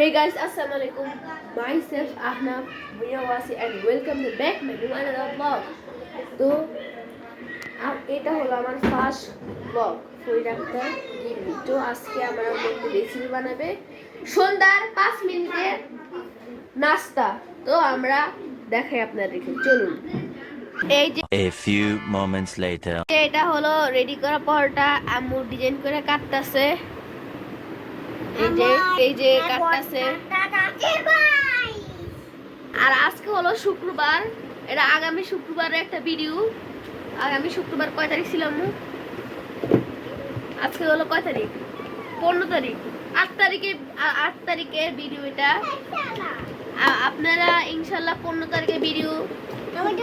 Hey guys, Assalamualaikum. Myself Ahnaf Miyawasi and welcome back my new another vlog. তো এটা হলো আমার first blog ফুই doctor গিন্নি। তো আজকে আমরা একটু রেসিপি বানাবে সন্ধ্যার 5 মিনিটের নাস্তা। তো আমরা দেখাই আপনাদেরকে, চলুন। এই যে A few moments later. এটা হলো রেডি করা পরোটা, আম্মু ডিজাইন করে কাটতাছে। এই যে কাটতাছে। আর আজকে হলো শুক্রবার, এটা আগামী শুক্রবারের একটা ভিডিও। আগামী শুক্রবার কয় তারিখ ছিল আম্মু? আজকে হলো কয় তারিখ? 15 তারিখ। 8 তারিখের ভিডিও এটা। আপনারা ইনশাল্লাহ 15 তারিখের ভিডিও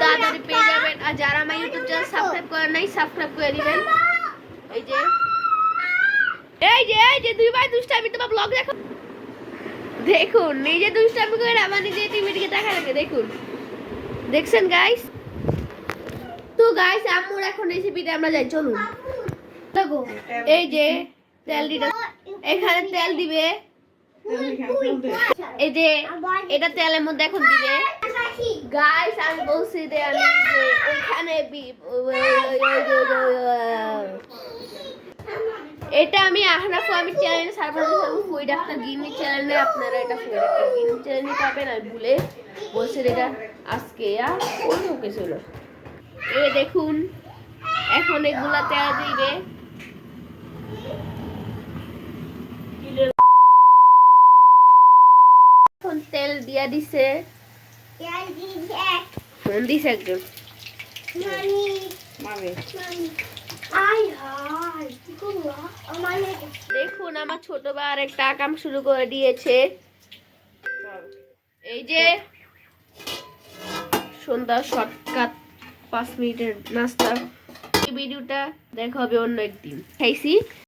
তাড়াতাড়ি পেয়ে যাবেন। আর যারা আমার ইউটিউব চ্যানেল সাবস্ক্রাইব করেন নাই, সাবস্ক্রাইব করে দিবেন। এই যে দুই ভাই দুষ্টামি, তোমার ব্লগ দেখো। দেখুন নিজে দুষ্টামি করে আমার নিজে টিভিটিকে দেখা লাগে, দেখুন। দেখছেন গাইস? তো গাইস আম্মুর এখন রেসিপিতে আমরা যাই, চলুন। দেখো এই যে তেল দিতে, এখানে তেল দিবে। এই যে এটা তেলের মধ্যে এখন দিবে। গাইস আমি বলছি যে আমি যে ওখানে এটা আমি আহনাফ আমি চ্যানেলে সার্ভার ফুই ডাক্তার গিন্নি চ্যানেলে, আপনারা এটা ফুই ডাক্তার গিন্নি চ্যানেলে পাবেন। আমি ভুলে বলছি এটা আজকে আর অন্য কিছু না। এই দেখুন এখন এগুলা তেল দিবে। এখন তেল দিয়া দিছে, ফোন দিছে একজন। দেখুন আমার ছোট ভাই আর একটা কাম শুরু করে দিয়েছে। এই যে সন্ধ্যা শর্টকাট 5 মিনিটের নাস্তা। এই ভিডিওটা দেখা হবে অন্য একদিন। খাইছি।